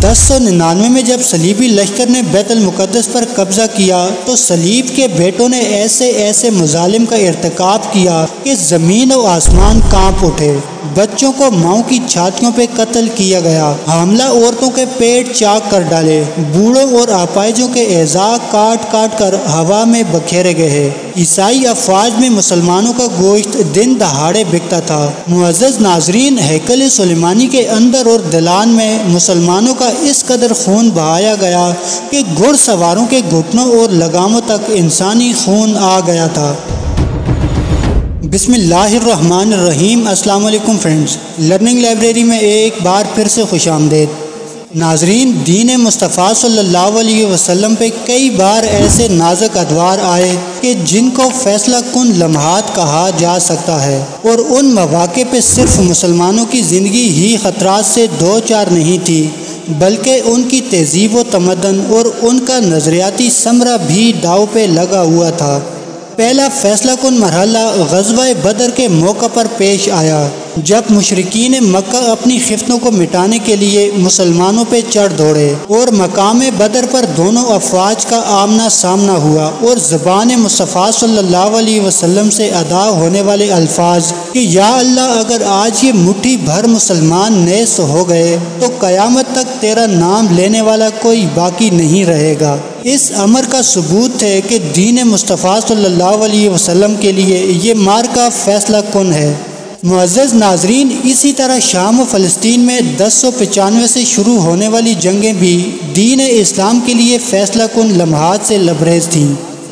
1099 میں جب صلیبی لشکر نے بیت المقدس پر قبضہ کیا تو صلیب کے بیٹوں نے ایسے مظالم کا ارتکاب کیا کہ زمین و آسمان کانپ اٹھے۔ بچوں کو ماؤں کی چھاتیوں پہ قتل کیا گیا، حاملہ عورتوں کے پیٹ چاک کر ڈالے، بوڑھوں اور اپاہجوں کے اعضاء کاٹ کاٹ کر ہوا میں بکھیرے گئے۔ عیسائی افواج میں مسلمانوں کا گوشت دن دہاڑے بکتا تھا۔ معزز ناظرین، ہیکل سلیمانی کے اندر اور دلان میں مسلمانوں کا اس قدر خون بہایا گیا کہ گھڑ سواروں کے گھٹنوں اور لگاموں تک انسانی خون آ گیا تھا۔ بسم اللہ الرحمن الرحیم۔ السلام علیکم فرینڈز، لرننگ لائبریری میں ایک بار پھر سے خوش آمدید۔ ناظرین، دین مصطفیٰ صلی اللہ علیہ وسلم پہ کئی بار ایسے نازک ادوار آئے کہ جن کو فیصلہ کن لمحات کہا جا سکتا ہے، اور ان مواقع پہ صرف مسلمانوں کی زندگی ہی خطرات سے دو چار نہیں تھی، بلکہ ان کی تہذیب و تمدن اور ان کا نظریاتی ثمرہ بھی داؤ پہ لگا ہوا تھا۔ پہلا فیصلہ کن مرحلہ غزوہ بدر کے موقع پر پیش آیا، جب مشرکین مکہ اپنی خفتوں کو مٹانے کے لیے مسلمانوں پہ چڑھ دوڑے اور مقام بدر پر دونوں افواج کا آمنا سامنا ہوا، اور زبان مصطفیٰ صلی اللہ علیہ وسلم سے ادا ہونے والے الفاظ کہ یا اللہ، اگر آج یہ مٹھی بھر مسلمان نیست ہو گئے تو قیامت تک تیرا نام لینے والا کوئی باقی نہیں رہے گا، اس امر کا ثبوت ہے کہ دین مصطفیٰ صلی اللہ علیہ وسلم کے لیے یہ معرکہ فیصلہ کن ہے۔ معزز ناظرین، اسی طرح شام و فلسطین میں 1095 سے شروع ہونے والی جنگیں بھی دین اسلام کے لیے فیصلہ کن لمحات سے لبریز تھیں۔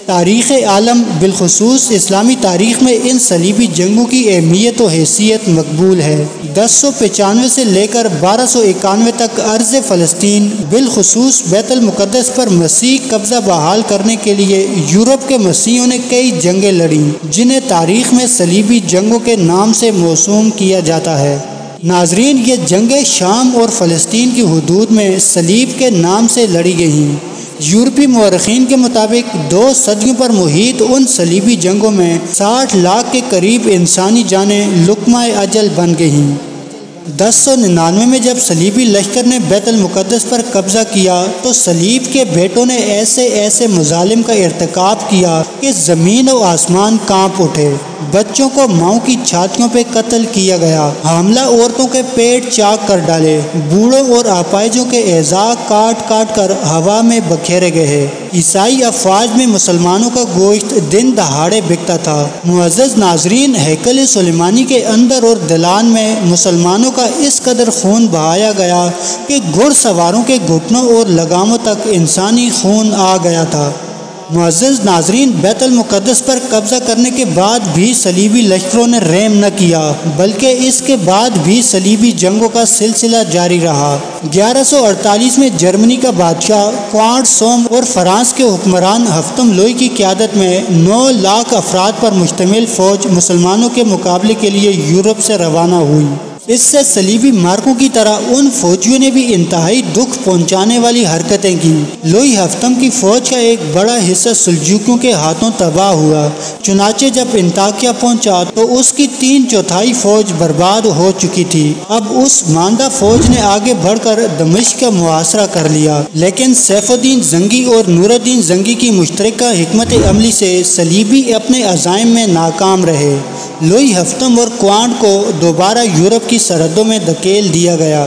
تاریخ عالم بالخصوص اسلامی تاریخ میں ان صلیبی جنگوں کی اہمیت و حیثیت مقبول ہے۔ 1095 سے لے کر 1291 تک ارض فلسطین بالخصوص بیت المقدس پر مسیح قبضہ بحال کرنے کے لیے یورپ کے مسیحیوں نے کئی جنگیں لڑیں، جنہیں تاریخ میں صلیبی جنگوں کے نام سے موسوم کیا جاتا ہے۔ ناظرین، یہ جنگیں شام اور فلسطین کی حدود میں صلیب کے نام سے لڑی گئیں۔ یورپی مورخین کے مطابق 2 صدیوں پر محیط ان صلیبی جنگوں میں 60 لاکھ کے قریب انسانی جانیں لقمہ اجل بن گئیں۔ 1099 میں جب صلیبی لشکر نے بیت المقدس پر قبضہ کیا تو صلیب کے بیٹوں نے ایسے مظالم کا ارتکاب کیا کہ زمین و آسمان کانپ اٹھے۔ بچوں کو ماؤں کی چھاتیوں پہ قتل کیا گیا، حاملہ عورتوں کے پیٹ چاک کر ڈالے، بوڑھوں اور اپاہجوں کے اعضاء کاٹ کاٹ کر ہوا میں بکھیرے گئے۔ عیسائی افواج میں مسلمانوں کا گوشت دن دہاڑے بکتا تھا۔ معزز ناظرین، ہیکل سلیمانی کے اندر اور دلان میں مسلمانوں کا اس قدر خون بہایا گیا کہ گھڑ سواروں کے گھٹنوں اور لگاموں تک انسانی خون آ گیا تھا۔ معزز ناظرین، بیت المقدس پر قبضہ کرنے کے بعد بھی صلیبی لشکروں نے رحم نہ کیا، بلکہ اس کے بعد بھی صلیبی جنگوں کا سلسلہ جاری رہا۔ 1148 میں جرمنی کا بادشاہ کوانٹ سوم اور فرانس کے حکمران ہفتم لوئی کی قیادت میں 9 لاکھ افراد پر مشتمل فوج مسلمانوں کے مقابلے کے لیے یورپ سے روانہ ہوئی۔ اس سے صلیبی مارکوں کی طرح ان فوجیوں نے بھی انتہائی دکھ پہنچانے والی حرکتیں کی۔ لوئی ہفتم کی فوج کا ایک بڑا حصہ سلجوکیوں کے ہاتھوں تباہ ہوا، چنانچہ جب انطاکیہ پہنچا تو اس کی 3/4 فوج برباد ہو چکی تھی۔ اب اس ماندہ فوج نے آگے بڑھ کر دمشق کا محاصرہ کر لیا، لیکن سیف الدین زنگی اور نور الدین زنگی کی مشترکہ حکمت عملی سے صلیبی اپنے عزائم میں ناکام رہے۔ لوئی ہفتم اور کوانٹ کو دوبارہ یورپ کی سرحدوں میں دھکیل دیا گیا۔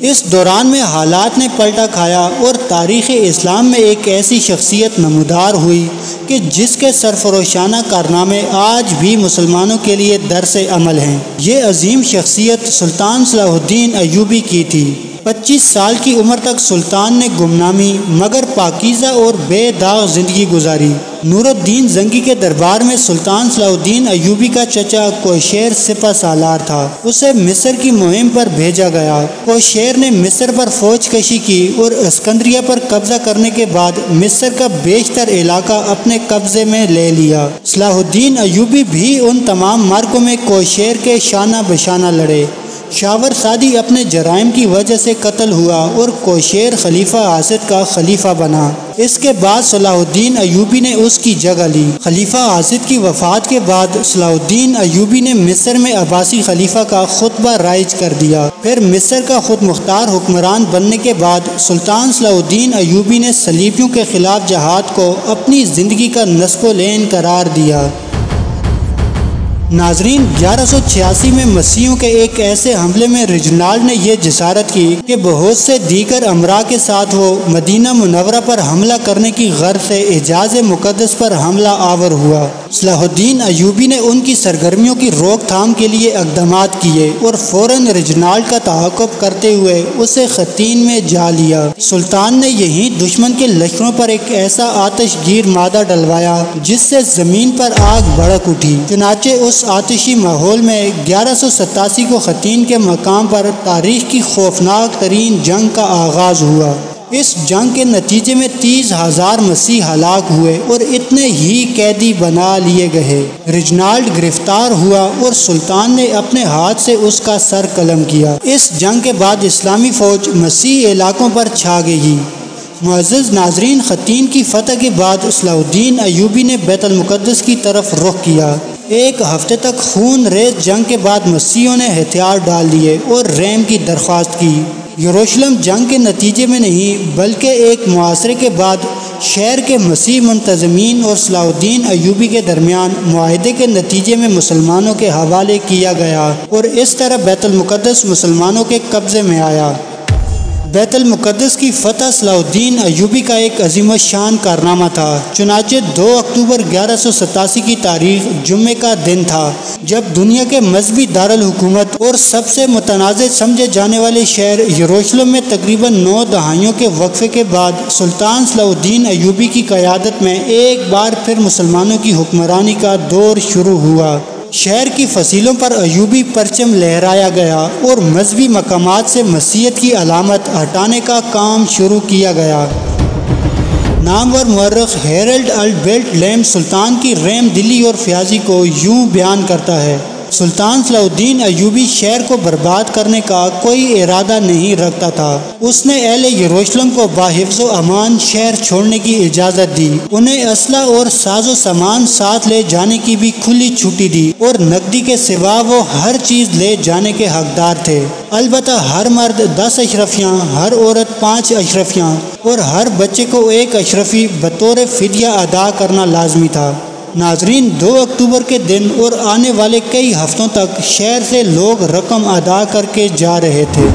اس دوران میں حالات نے پلٹا کھایا اور تاریخ اسلام میں ایک ایسی شخصیت نمودار ہوئی کہ جس کے سرفروشانہ کارنامے آج بھی مسلمانوں کے لیے درس عمل ہیں۔ یہ عظیم شخصیت سلطان صلاح الدین ایوبی کی تھی۔ 25 سال کی عمر تک سلطان نے گمنامی مگر پاکیزہ اور بے داغ زندگی گزاری۔ نور الدین زنگی کے دربار میں سلطان صلاح الدین ایوبی کا چچا کوشیر سپہ سالار تھا، اسے مصر کی مہم پر بھیجا گیا۔ کوشیر نے مصر پر فوج کشی کی اور اسکندریہ پر قبضہ کرنے کے بعد مصر کا بیشتر علاقہ اپنے قبضے میں لے لیا۔ صلاح الدین ایوبی بھی ان تمام معرکوں میں کوشیر کے شانہ بشانہ لڑے۔ شاور سادی اپنے جرائم کی وجہ سے قتل ہوا اور کوشیر خلیفہ آصد کا خلیفہ بنا۔ اس کے بعد صلاح الدین ایوبی نے اس کی جگہ لی۔ خلیفہ آصد کی وفات کے بعد صلاح الدین ایوبی نے مصر میں عباسی خلیفہ کا خطبہ رائج کر دیا۔ پھر مصر کا خود مختار حکمران بننے کے بعد سلطان صلاح الدین ایوبی نے صلیبیوں کے خلاف جہاد کو اپنی زندگی کا نصب العین قرار دیا۔ ناظرین، 1186 میں مسیحیوں کے ایک ایسے حملے میں ریجنالڈ نے یہ جسارت کی کہ بہت سے دیگر امراء کے ساتھ وہ مدینہ منورہ پر حملہ کرنے کی غرض سے حجاز مقدس پر حملہ آور ہوا۔ صلاح الدین ایوبی نے ان کی سرگرمیوں کی روک تھام کے لیے اقدامات کیے اور فوراً ریجنالڈ کا تعاقب کرتے ہوئے اسے خطین میں جا لیا۔ سلطان نے یہیں دشمن کے لشکروں پر ایک ایسا آتش گیر مادہ ڈلوایا جس سے زمین پر آگ بھڑک اٹھی۔ چنانچہ اس آتشی ماحول میں 1187 کو خطین کے مقام پر تاریخ کی خوفناک ترین جنگ کا آغاز ہوا۔ اس جنگ کے نتیجے میں 30,000 مسیح ہلاک ہوئے اور اتنے ہی قیدی بنا لیے گئے۔ ریجنالڈ گرفتار ہوا اور سلطان نے اپنے ہاتھ سے اس کا سر قلم کیا۔ اس جنگ کے بعد اسلامی فوج مسیح علاقوں پر چھا گئی۔ معزز ناظرین، خطین کی فتح کے بعد صلاح الدین ایوبی نے بیت المقدس کی طرف رخ کیا۔ ایک ہفتے تک خون ریز جنگ کے بعد مسیحیوں نے ہتھیار ڈال دیے اور رحم کی درخواست کی۔ یروشلم جنگ کے نتیجے میں نہیں بلکہ ایک معاصرے کے بعد شہر کے مسیح منتظمین اور صلاح الدین ایوبی کے درمیان معاہدے کے نتیجے میں مسلمانوں کے حوالے کیا گیا اور اس طرح بیت المقدس مسلمانوں کے قبضے میں آیا۔ بیت المقدس کی فتح صلاح الدین ایوبی کا ایک عظیم الشان کارنامہ تھا۔ چنانچہ 2 اکتوبر 1187 کی تاریخ جمعے کا دن تھا جب دنیا کے مذہبی دارالحکومت اور سب سے متنازع سمجھے جانے والے شہر یروشلم میں تقریباً 9 دہائیوں کے وقفے کے بعد سلطان صلاح الدین ایوبی کی قیادت میں ایک بار پھر مسلمانوں کی حکمرانی کا دور شروع ہوا۔ شہر کی فصیلوں پر ایوبی پرچم لہرایا گیا اور مذہبی مقامات سے مسیحیت کی علامت ہٹانے کا کام شروع کیا گیا۔ نامور مورخ ہیرلڈ البرٹ لیم سلطان کی رحم دلی اور فیاضی کو یوں بیان کرتا ہے: سلطان صلاح الدین ایوبی شہر کو برباد کرنے کا کوئی ارادہ نہیں رکھتا تھا۔ اس نے اہل یروشلم کو باحفظ و امان شہر چھوڑنے کی اجازت دی، انہیں اسلحہ اور ساز و سامان ساتھ لے جانے کی بھی کھلی چھٹی دی اور نقدی کے سوا وہ ہر چیز لے جانے کے حقدار تھے۔ البتہ ہر مرد 10 اشرفیاں، ہر عورت 5 اشرفیاں اور ہر بچے کو 1 اشرفی بطور فدیہ ادا کرنا لازمی تھا۔ ناظرین، 2 اکتوبر کے دن اور آنے والے کئی ہفتوں تک شہر سے لوگ رقم ادا کر کے جا رہے تھے۔